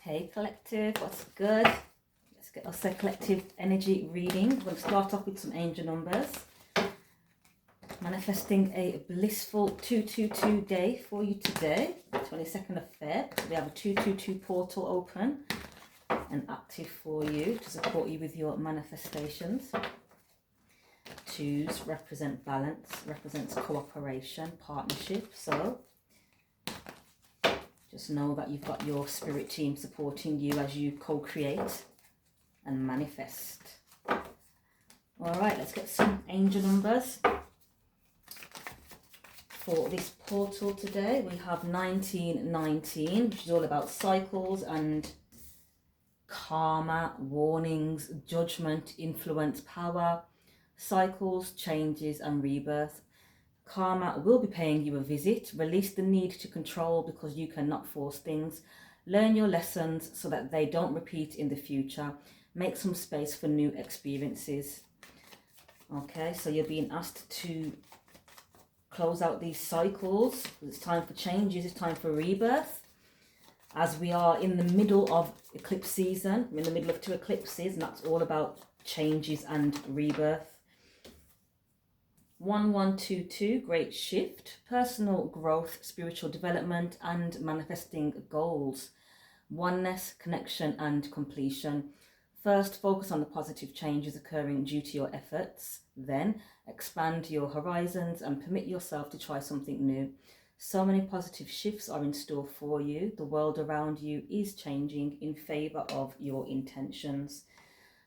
Hey collective, what's good? Let's get us a collective energy reading. We're going to start off with some angel numbers. Manifesting a blissful 222 day for you today, 22nd of Feb. So we have a 222 portal open and active for you to support you with your manifestations. Twos represent balance, represents cooperation, partnership. So just know that you've got your spirit team supporting you as you co-create and manifest. All right, let's get some angel numbers for this portal today. We have 1919, which is all about cycles and karma, warnings, judgment, influence, power, cycles, changes and rebirth. Karma will be paying you a visit. Release the need to control because you cannot force things. Learn your lessons so that they don't repeat in the future. Make some space for new experiences. Okay, so you're being asked to close out these cycles. It's time for changes, it's time for rebirth. As we are in the middle of eclipse season, we're in the middle of 2 eclipses, and that's all about changes and rebirth. 1122, great shift, personal growth, spiritual development and manifesting goals. Oneness, connection and completion. First, focus on the positive changes occurring due to your efforts. Then, expand your horizons and permit yourself to try something new. So many positive shifts are in store for you. The world around you is changing in favor of your intentions.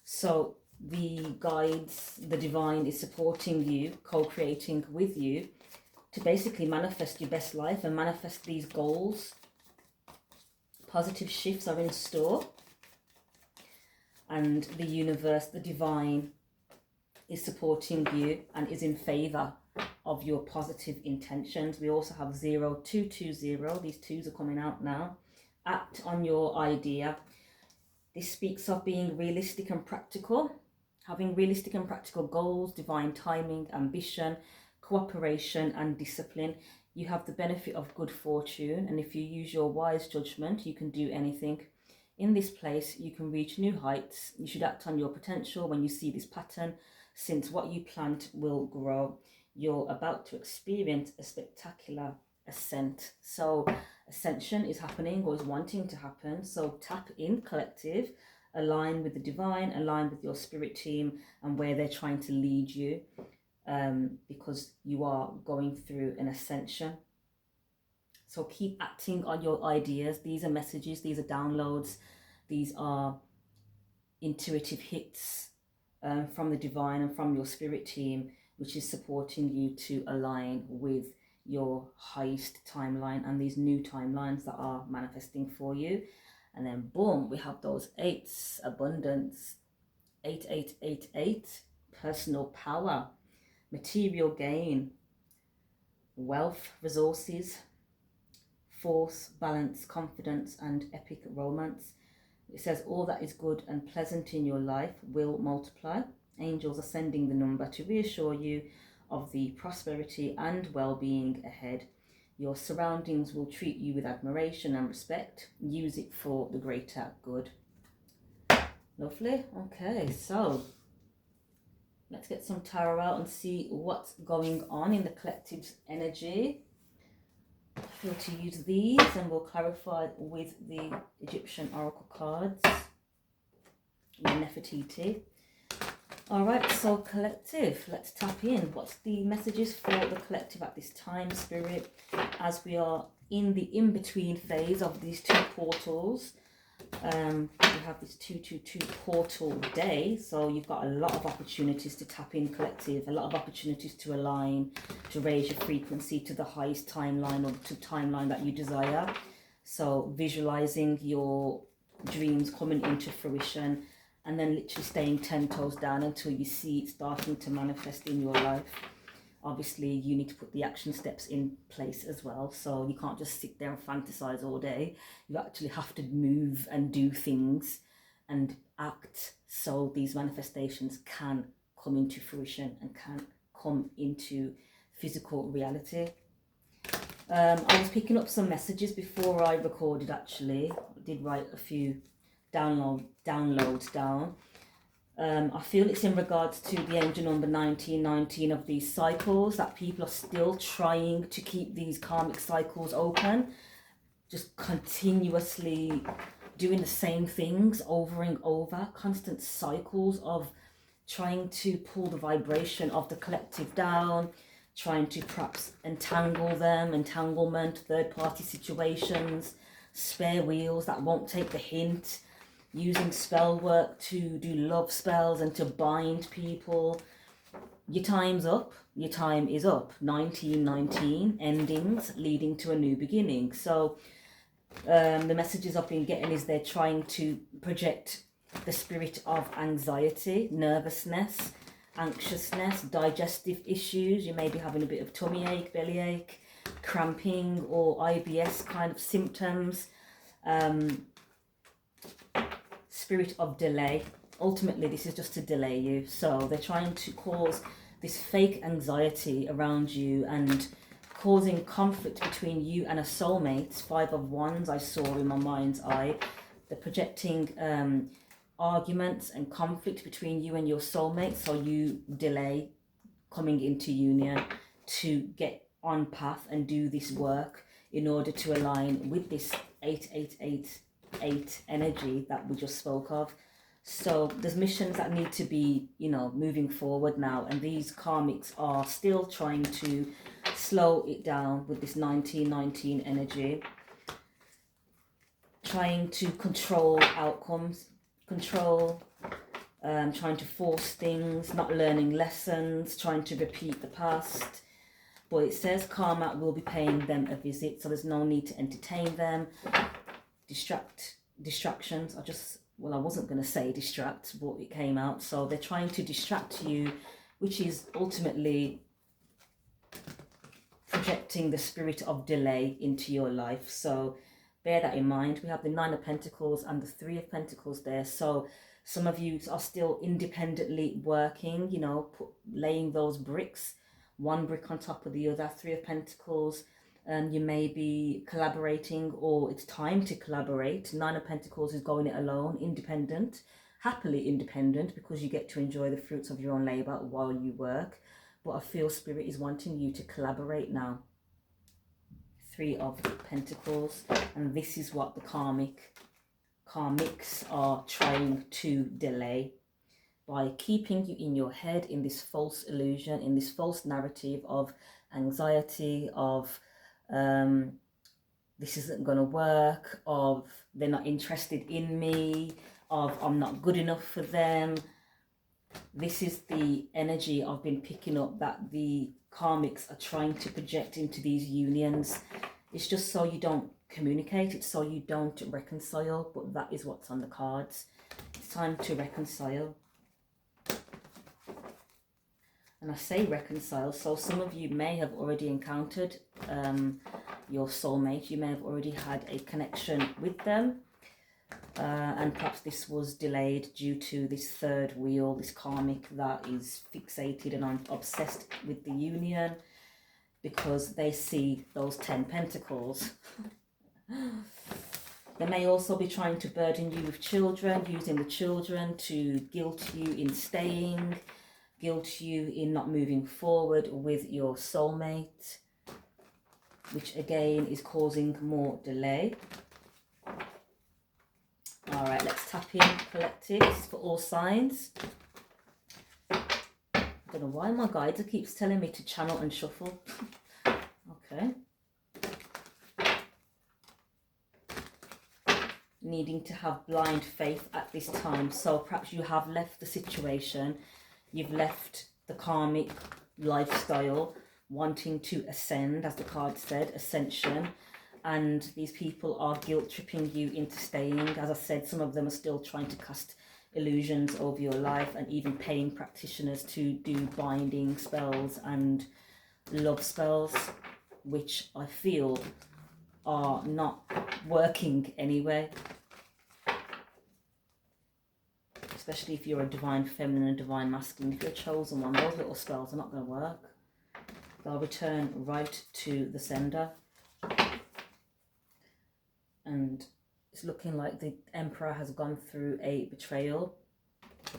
So the guides, the divine is supporting you, co-creating with you to basically manifest your best life and manifest these goals. Positive shifts are in store, and the universe, the divine, is supporting you and is in favor of your positive intentions. We also have 0220. These twos are coming out now. Act on your idea. This speaks of being realistic and practical, having realistic and practical goals, divine timing, ambition, cooperation and discipline. You have the benefit of good fortune, and if you use your wise judgment, you can do anything. In this place, you can reach new heights. You should act on your potential when you see this pattern, since what you plant will grow. You're about to experience a spectacular ascent. So ascension is happening or is wanting to happen. So tap in, collective. Align with the divine, align with your spirit team and where they're trying to lead you, because you are going through an ascension. So keep acting on your ideas. These are messages, these are downloads, these are intuitive hits from the divine and from your spirit team, which is supporting you to align with your highest timeline and these new timelines that are manifesting for you. And then boom, we have those 8s, abundance, 8888, personal power, material gain, wealth, resources, force, balance, confidence and epic romance. It says all that is good and pleasant in your life will multiply. Angels are sending the number to reassure you of the prosperity and well-being ahead. Your surroundings will treat you with admiration and respect. Use it for the greater good. Lovely. Okay, so let's get some tarot out and see what's going on in the collective's energy. I feel to use these and we'll clarify with the Egyptian oracle cards, the Nefertiti. All right, so collective, let's tap in. What's the messages for the collective at this time, spirit, as we are in the in-between phase of these 2 portals? We have this 222 portal day, so you've got a lot of opportunities to tap in, collective, a lot of opportunities to align, to raise your frequency to the highest timeline or to timeline that you desire. So visualizing your dreams coming into fruition, and then literally staying 10 toes down until you see it starting to manifest in your life. Obviously, you need to put the action steps in place as well. So you can't just sit there and fantasize all day. You actually have to move and do things and act so these manifestations can come into fruition and can come into physical reality. I was picking up some messages before I recorded actually. I did write a few downloads down. I feel it's in regards to the angel number 1919 of these cycles, that people are still trying to keep these karmic cycles open, just continuously doing the same things over and over, constant cycles of trying to pull the vibration of the collective down, trying to perhaps entangle them, entanglement, third-party situations, spare wheels that won't take the hint, using spell work to do love spells and to bind people. Your time's up. Your time is up. 1919, endings leading to a new beginning. So the messages I've been getting is they're trying to project the spirit of anxiety, nervousness, anxiousness, digestive issues. You may be having a bit of tummy ache, belly ache, cramping, or IBS kind of symptoms. Spirit of delay. Ultimately, this is just to delay you. So they're trying to cause this fake anxiety around you and causing conflict between you and a soulmate. 5 of Wands I saw in my mind's eye. They're projecting arguments and conflict between you and your soulmate, so you delay coming into union to get on path and do this work in order to align with this 8888 energy that we just spoke of. So there's missions that need to be, moving forward now, and these karmics are still trying to slow it down with this 1919 energy, trying to control outcomes, trying to force things, not learning lessons, trying to repeat the past. But it says karma will be paying them a visit, so there's no need to entertain them. Distractions. I wasn't going to say distract, but it came out. So they're trying to distract you, which is ultimately projecting the spirit of delay into your life. So bear that in mind. We have the 9 of Pentacles and the 3 of Pentacles there. So some of you are still independently working, laying those bricks, one brick on top of the other. 3 of Pentacles. You may be collaborating, or it's time to collaborate. 9 of Pentacles is going it alone, independent, happily independent, because you get to enjoy the fruits of your own labour while you work. But I feel Spirit is wanting you to collaborate now. 3 of Pentacles, and this is what the karmics are trying to delay by keeping you in your head in this false illusion, in this false narrative of anxiety, of this isn't going to work, of they're not interested in me, of I'm not good enough for them. This is the energy I've been picking up that the karmics are trying to project into these unions. It's just so you don't communicate, it's so you don't reconcile, but that is what's on the cards. It's time to reconcile. And I say reconcile, so some of you may have already encountered your soulmate. You may have already had a connection with them. And perhaps this was delayed due to this third wheel, this karmic that is fixated and obsessed with the union because they see those 10 pentacles. They may also be trying to burden you with children, using the children to guilt you in staying, guilt you in not moving forward with your soulmate, which again is causing more delay. All right, let's tap in collective. This is for all signs. I don't know why my guides keeps telling me to channel and shuffle. Okay. Needing to have blind faith at this time. So perhaps you have left the situation. You've left the karmic lifestyle, wanting to ascend, as the card said, ascension. And these people are guilt tripping you into staying. As I said, some of them are still trying to cast illusions over your life, and even paying practitioners to do binding spells and love spells, which I feel are not working anyway. Especially if you're a divine feminine and divine masculine. If you're a chosen one, those little spells are not going to work. They'll return right to the sender. And it's looking like the Emperor has gone through a betrayal.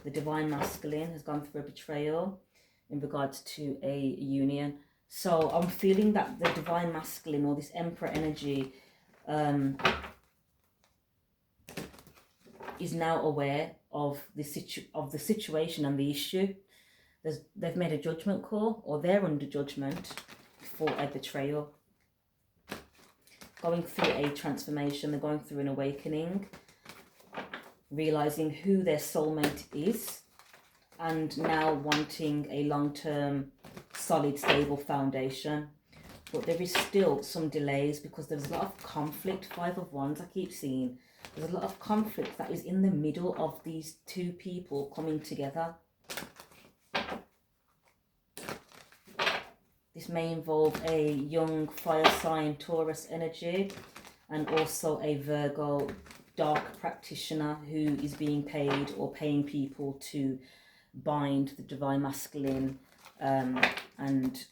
The Divine Masculine has gone through a betrayal in regards to a union. So I'm feeling that the Divine Masculine, or this Emperor energy, is now aware of the situation and the issue. They've made a judgment call, or they're under judgment for a betrayal. Going through a transformation, they're going through an awakening, realizing who their soulmate is, and now wanting a long-term, solid, stable foundation. But there is still some delays because there's a lot of conflict. 5 of Wands, I keep seeing. There's a lot of conflict that is in the middle of these two people coming together. This may involve a young fire sign Taurus energy, and also a Virgo dark practitioner who is being paid or paying people to bind the Divine Masculine and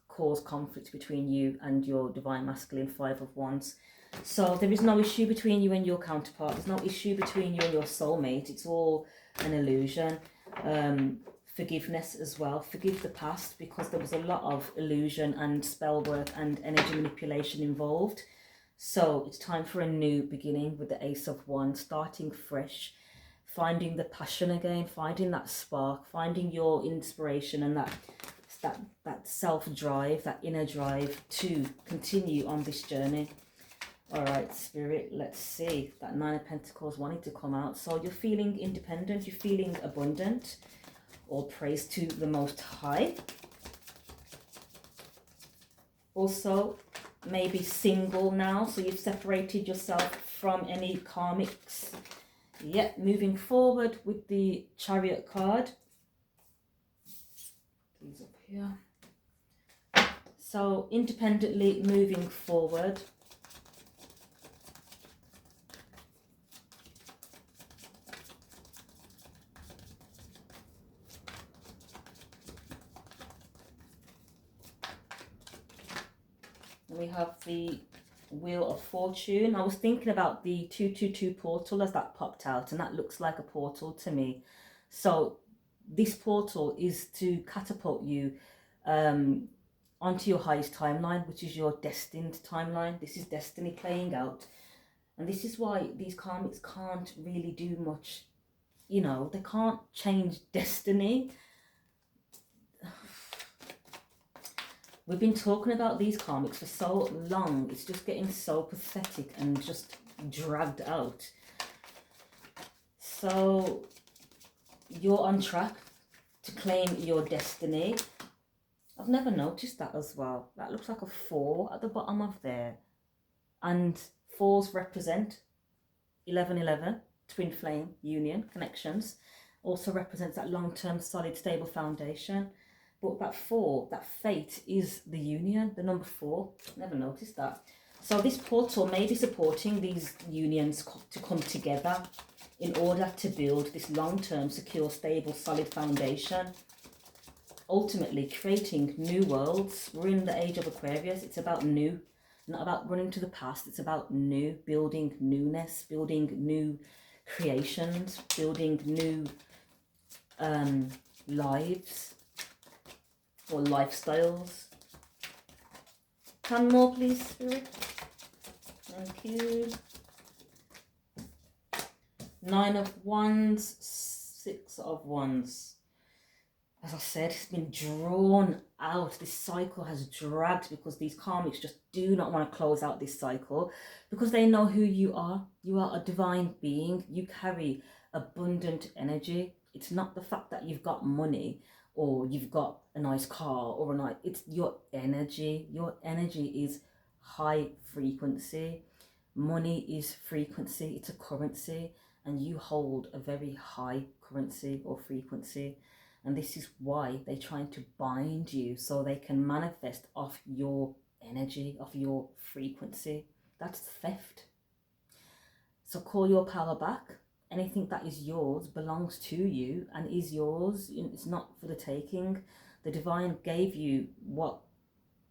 cause conflict between you and your Divine Masculine 5 of Wands. So there is no issue between you and your counterpart. There's no issue between you and your soulmate. It's all an illusion. Forgiveness as well. Forgive the past, because there was a lot of illusion and spell work and energy manipulation involved. So it's time for a new beginning with the Ace of Wands, starting fresh, finding the passion again, finding that spark, finding your inspiration and that self-drive, that inner drive to continue on this journey. All right, Spirit, let's see. That 9 of Pentacles wanting to come out. So you're feeling independent, you're feeling abundant. All praise to the Most High. Also, maybe single now, so you've separated yourself from any karmics. Yep, moving forward with the Chariot card. These up here. So, independently moving forward. We have the Wheel of Fortune. I was thinking about the 222 portal as that popped out, and that looks like a portal to me. So this portal is to catapult you onto your highest timeline, which is your destined timeline. This is destiny playing out. And this is why these karmics can't really do much. You know, they can't change destiny. We've been talking about these karmics for so long. It's just getting so pathetic and just dragged out. So you're on track to claim your destiny. I've never noticed that as well. That looks like a 4 at the bottom of there. And 4s represent 1111, twin flame, union, connections. Also represents that long-term, solid, stable foundation. But that 4, that fate is the union, the number 4. Never noticed that. So this portal may be supporting these unions to come together in order to build this long-term, secure, stable, solid foundation. Ultimately creating new worlds. We're in the age of Aquarius. It's about new, not about running to the past. It's about new, building newness, building new creations, building new lives. Or lifestyles. 10 more, please, Spirit. Thank you. 9 of Wands, 6 of Wands. As I said, it's been drawn out. This cycle has dragged because these karmics just do not want to close out this cycle because they know who you are. You are a divine being. You carry abundant energy. It's not the fact that you've got money or you've got a nice car or a nice, it's your energy. Your energy is high frequency. Money is frequency. It's a currency, and you hold a very high currency or frequency. And this is why they're trying to bind you so they can manifest off your energy, off your frequency. That's theft. So call your power back. Anything that is yours belongs to you and is yours. It's not for the taking. The divine gave you what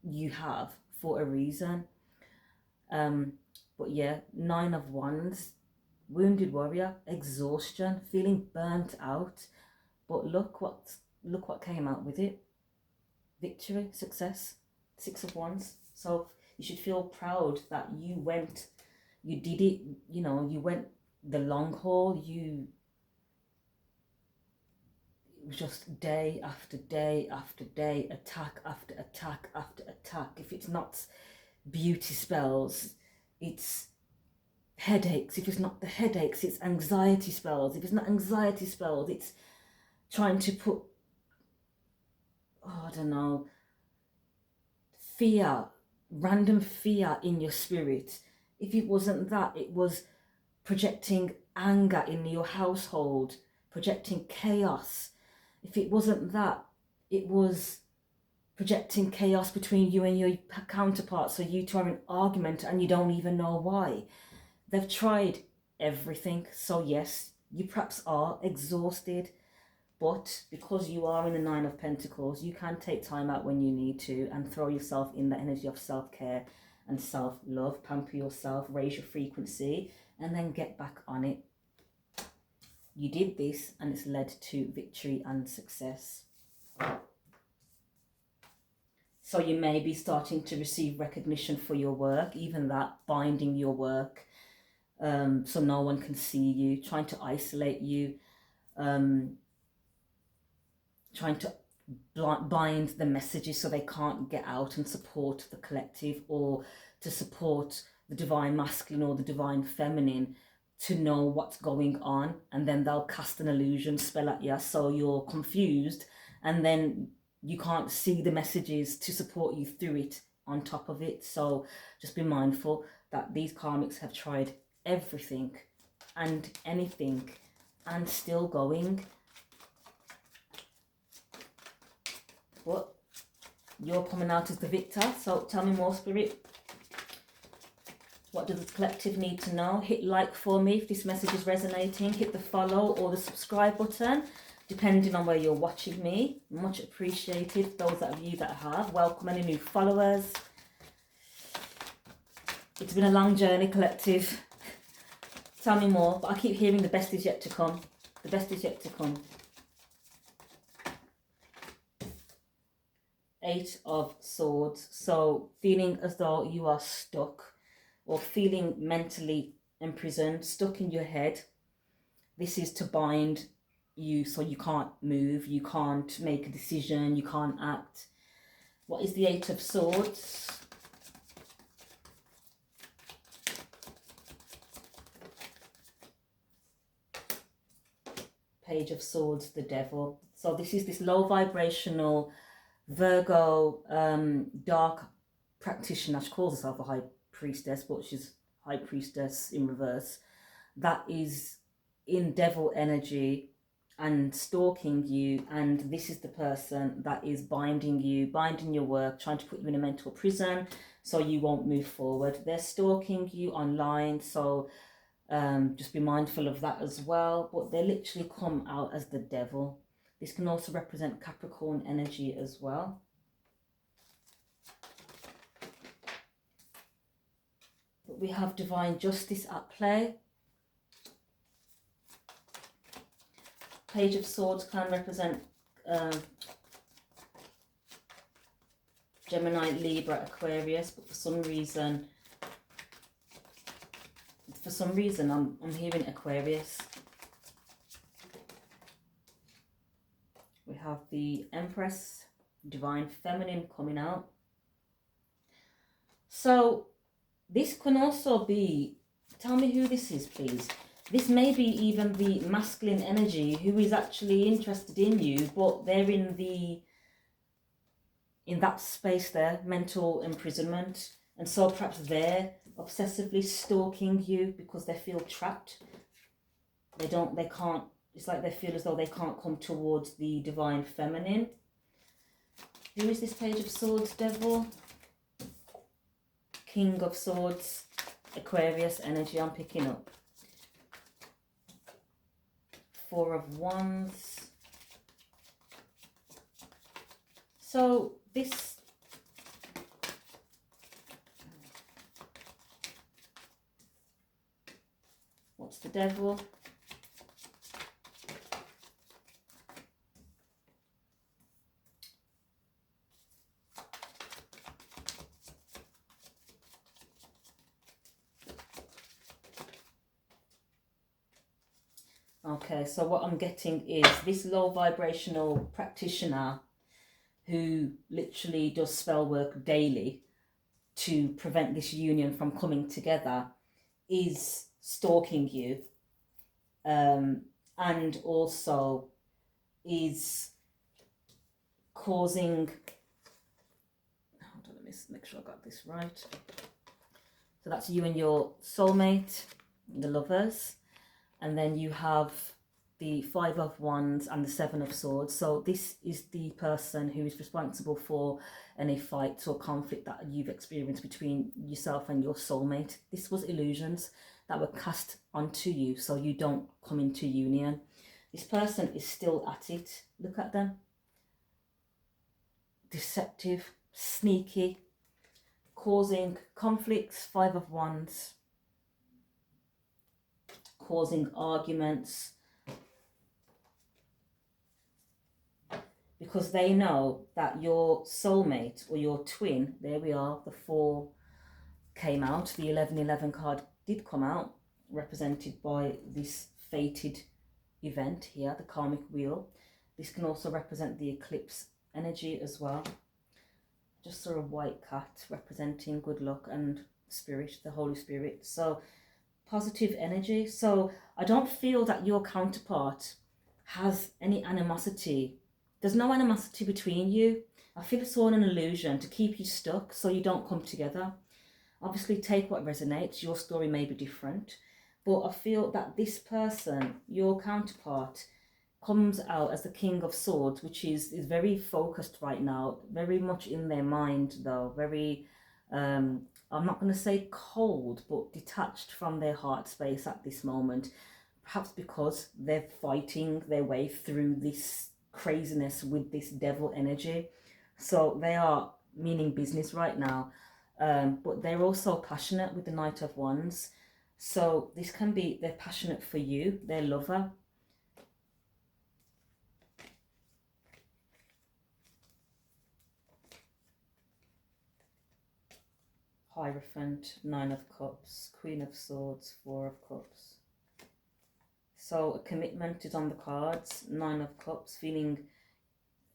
you have for a reason. But But yeah, 9 of Wands, wounded warrior, exhaustion, feeling burnt out. But look what came out with it. Victory, success, 6 of Wands. So you should feel proud that you did it, you know, you went the long haul. It was just day after day after day, attack after attack after attack. If it's not beauty spells, it's headaches. If it's not the headaches, it's anxiety spells. If it's not anxiety spells, it's trying to put, oh, I don't know, fear, random fear in your spirit. If it wasn't that, it was projecting anger in your household, projecting chaos. If it wasn't that, it was projecting chaos between you and your counterpart, so you two are in argument and you don't even know why. They've tried everything. So yes, you perhaps are exhausted, but because you are in the 9 of Pentacles, you can take time out when you need to and throw yourself in the energy of self-care and self-love. Pamper yourself, raise your frequency, and then get back on it. You did this and it's led to victory and success. So you may be starting to receive recognition for your work, even that, binding your work, so no one can see you, trying to isolate you, trying to bind the messages so they can't get out and support the collective, or to support the divine masculine or the divine feminine to know what's going on, and then they'll cast an illusion spell at you so you're confused, and then you can't see the messages to support you through it on top of it. So just be mindful that these karmics have tried everything and anything and still going. But you're coming out as the victor. So tell me more, Spirit. What does the collective need to know? Hit like for me if this message is resonating. Hit the follow or the subscribe button, depending on where you're watching me. Much appreciated. Those of you that have, welcome any new followers. It's been a long journey, collective. Tell me more, but I keep hearing the best is yet to come. The best is yet to come. 8 of Swords. So feeling as though you are stuck, or feeling mentally imprisoned, stuck in your head. This is to bind you so you can't move, you can't make a decision, you can't act. What is the 8 of Swords? Page of Swords, the Devil. So this is this low vibrational Virgo dark practitioner. She calls herself a high priestess, but she's high priestess in reverse, that is in devil energy and stalking you. And this is the person that is binding you, binding your work, trying to put you in a mental prison so you won't move forward. They're stalking you online, so just be mindful of that as well. But they literally come out as the devil. This can also represent Capricorn energy as well. But we have divine justice at play. Page of Swords can represent Gemini, Libra, Aquarius, but for some reason I'm hearing Aquarius. We have the Empress, divine feminine coming out. So this can also be, tell me who this is, please. This may be even the masculine energy who is actually interested in you, but they're in that space there, mental imprisonment. And so perhaps they're obsessively stalking you because they feel trapped. They can't, it's like they feel as though they can't come towards the divine feminine. Who is this Page of Swords, Devil? King of Swords, Aquarius energy I'm picking up. 4 of Wands. So this, What's the devil? Okay, so what I'm getting is this low vibrational practitioner who literally does spell work daily to prevent this union from coming together is stalking you, and also is causing, hold on, let me make sure I got this right. So that's you and your soulmate, the lovers, and then you have the Five of Wands and the Seven of Swords. So this is the person who is responsible for any fights or conflict that you've experienced between yourself and your soulmate. This was illusions that were cast onto you so you don't come into union. This person is still at it. Look at them. Deceptive, sneaky, causing conflicts, Five of Wands, causing arguments, because they know that your soulmate or your twin, there we are, the 4 came out, the 1111 card did come out, represented by this fated event here, the karmic wheel. This can also represent the eclipse energy as well. Just saw a white cat representing good luck and spirit, the Holy Spirit. So positive energy. So I don't feel that your counterpart has any animosity. There's no animosity between you. I feel it's all an illusion to keep you stuck so you don't come together. Obviously take what resonates. Your story may be different, but I feel that this person, your counterpart, comes out as the King of Swords, which is very focused right now, very much in their mind though, very, I'm not going to say cold, but detached from their heart space at this moment, perhaps because they're fighting their way through this craziness with this devil energy. So they are meaning business right now, but they're also passionate with the Knight of Wands. So this can be, they're passionate for you, their lover. Hierophant, Nine of Cups, Queen of Swords, Four of Cups. So a commitment is on the cards. Nine of Cups, feeling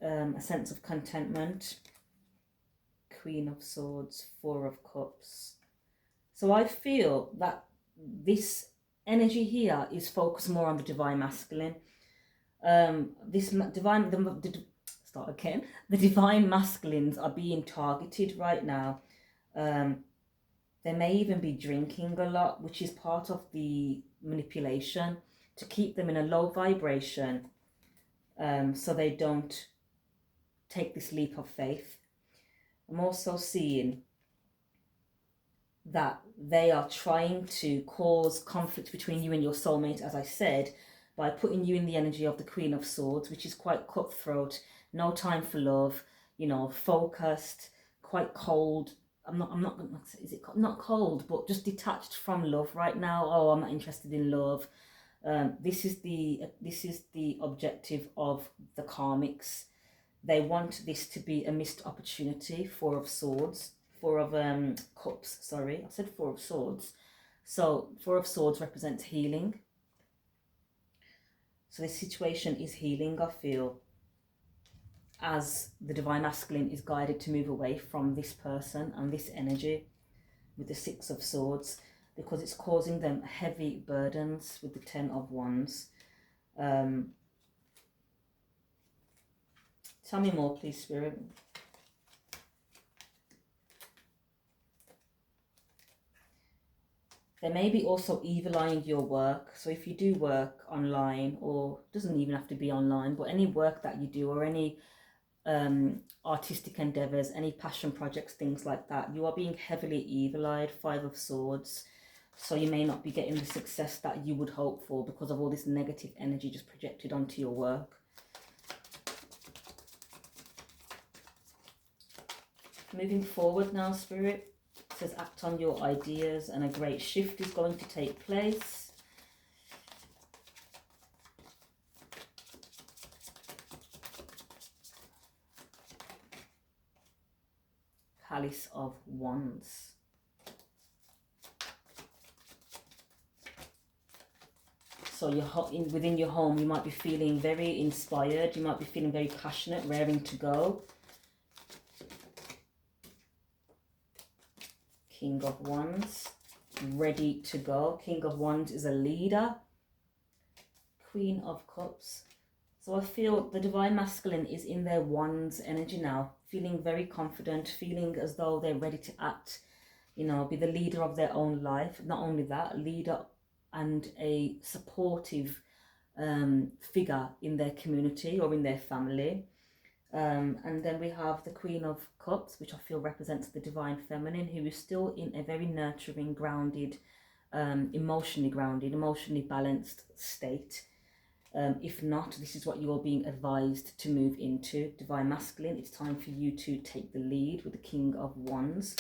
a sense of contentment. Queen of Swords, Four of Cups. So I feel that this energy here is focused more on the divine masculine. The divine masculines are being targeted right now. They may even be drinking a lot, which is part of the manipulation to keep them in a low vibration, so they don't take this leap of faith. I'm also seeing that they are trying to cause conflict between you and your soulmate, as I said, by putting you in the energy of the Queen of Swords, which is quite cutthroat, no time for love, you know, focused, quite cold. I'm not is it not cold, but just detached from love right now. Oh, I'm not interested in love. This is the objective of the karmics. They want this to be a missed opportunity. Four of Swords, Four of Cups. Sorry, I said Four of Swords. So Four of Swords represents healing. So this situation is healing, I feel, as the divine masculine is guided to move away from this person and this energy with the Six of Swords, because it's causing them heavy burdens with the Ten of Wands. Tell me more, please, Spirit. They may be also evil-eyeing your work. So if you do work online, or doesn't even have to be online, but any work that you do, or any artistic endeavors, any passion projects, things like that, you are being heavily evil-eyed. Five of Swords. So you may not be getting the success that you would hope for because of all this negative energy just projected onto your work. Moving forward now, Spirit. It says act on your ideas and a great shift is going to take place. Palace of Wands. So within your home, you might be feeling very inspired. You might be feeling very passionate, raring to go. King of Wands, ready to go. King of Wands is a leader. Queen of Cups. So I feel the Divine Masculine is in their Wands energy now, feeling very confident, feeling as though they're ready to act, you know, be the leader of their own life. Not only that, a leader and a supportive figure in their community or in their family. And then we have the Queen of Cups, which I feel represents the Divine Feminine, who is still in a very nurturing, grounded, emotionally balanced state. If not, this is what you're being advised to move into. Divine Masculine, it's time for you to take the lead with the King of Wands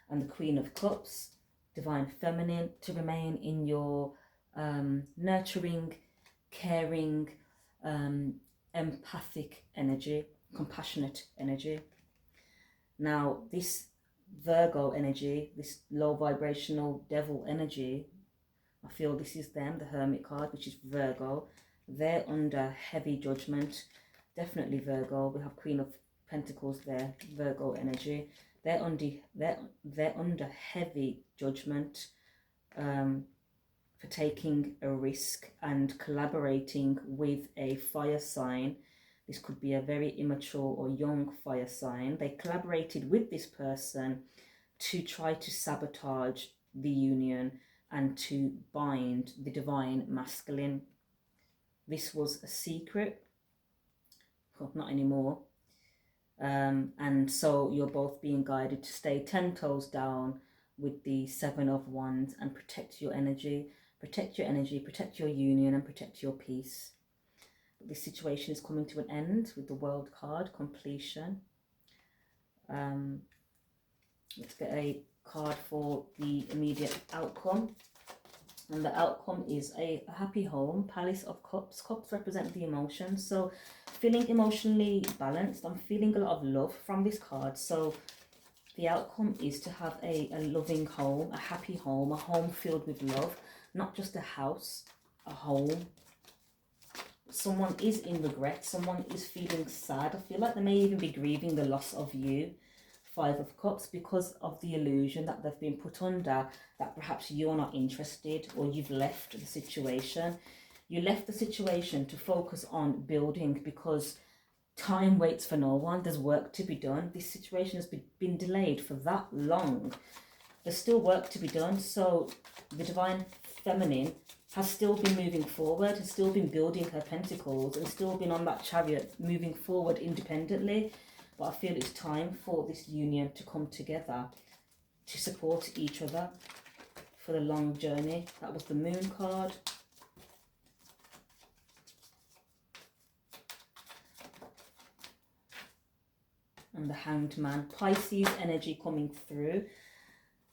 and the Queen of Cups. Divine Feminine, to remain in your nurturing, caring, empathic energy, compassionate energy. Now, this Virgo energy, this low vibrational devil energy, I feel this is them, the Hermit card, which is Virgo. They're under heavy judgment. Definitely Virgo. We have Queen of Pentacles there, Virgo energy. They're under heavy judgment for taking a risk and collaborating with a fire sign. This could be a very immature or young fire sign. They collaborated with this person to try to sabotage the union and to bind the Divine Masculine. This was a secret. Well, not anymore. And so you're both being guided to stay 10 toes down with the Seven of Wands and protect your energy. Protect your energy, protect your union, and protect your peace. But this situation is coming to an end with the World card, completion. Let's get a card for the immediate outcome. And the outcome is a happy home, Palace of Cups. Cups represent the emotions. So feeling emotionally balanced. I'm feeling a lot of love from this card. So the outcome is to have a loving home, a happy home, a home filled with love. Not just a house, a home. Someone is in regret. Someone is feeling sad. I feel like they may even be grieving the loss of you. Five of Cups, because of the illusion that they've been put under, that perhaps you're not interested or you've left the situation. You left the situation to focus on building because time waits for no one. There's work to be done. This situation has been delayed for that long. There's still work to be done. So the Divine Feminine has still been moving forward, has still been building her pentacles and still been on that chariot moving forward independently. But I feel it's time for this union to come together to support each other for the long journey. That was the Moon card. And the Hanged Man. Pisces energy coming through.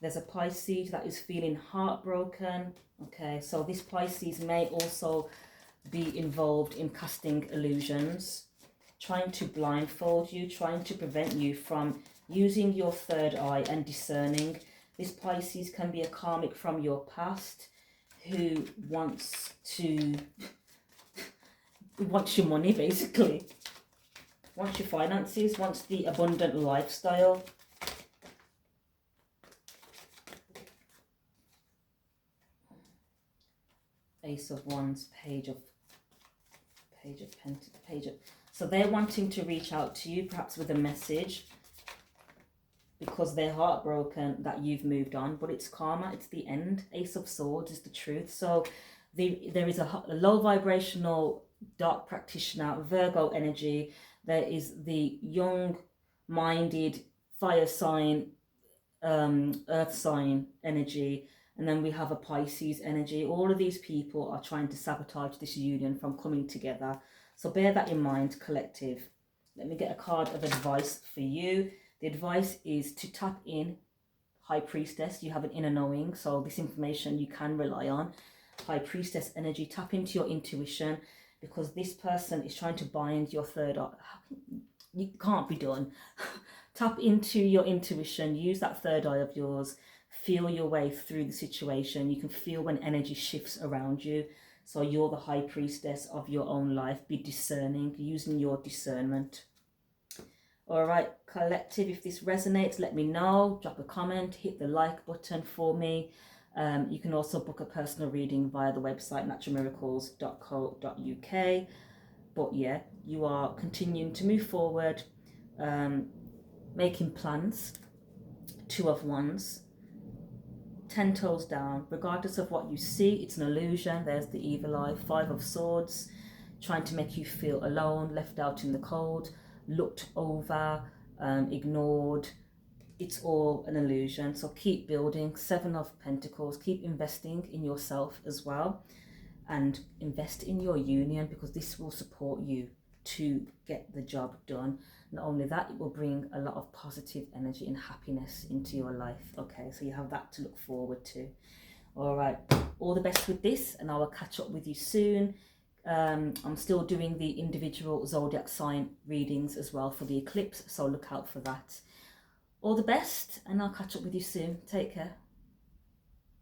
There's a Pisces that is feeling heartbroken. Okay, so this Pisces may also be involved in casting illusions, trying to blindfold you, trying to prevent you from using your third eye and discerning. This Pisces can be a karmic from your past who wants your money, basically. Wants your finances, wants the abundant lifestyle. Ace of Wands, Page of Pentacles. So they're wanting to reach out to you, perhaps with a message, because they're heartbroken that you've moved on. But it's karma, it's the end. Ace of Swords is the truth. So there is a low vibrational dark practitioner, Virgo energy. There is the young-minded fire sign, earth sign energy. And then we have a Pisces energy. All of these people are trying to sabotage this union from coming together. So bear that in mind, collective. Let me get a card of advice for you. The advice is to tap in, High Priestess. You have an inner knowing, so this information you can rely on. High Priestess energy, tap into your intuition, because this person is trying to bind your third eye. It can't be done. Tap into your intuition, use that third eye of yours, feel your way through the situation. You can feel when energy shifts around you. So you're the high priestess of your own life. Be discerning, using your discernment. All right, collective, if this resonates, let me know. Drop a comment, hit the like button for me. You can also book a personal reading via the website naturalmiracles.co.uk. But yeah, you are continuing to move forward, making plans, 2 of Wands, 10 toes down. Regardless of what you see, it's an illusion. There's the evil eye, 5 of Swords, trying to make you feel alone, left out in the cold, looked over, ignored. It's all an illusion. So keep building. 7 of Pentacles, keep investing in yourself as well, and invest in your union, because this will support you to get the job done. Not only that, it will bring a lot of positive energy and happiness into your life. Okay, so you have that to look forward to. All right, all the best with this, and I will catch up with you soon. I'm still doing the individual zodiac sign readings as well for the eclipse, so look out for that. All the best, and I'll catch up with you soon. Take care.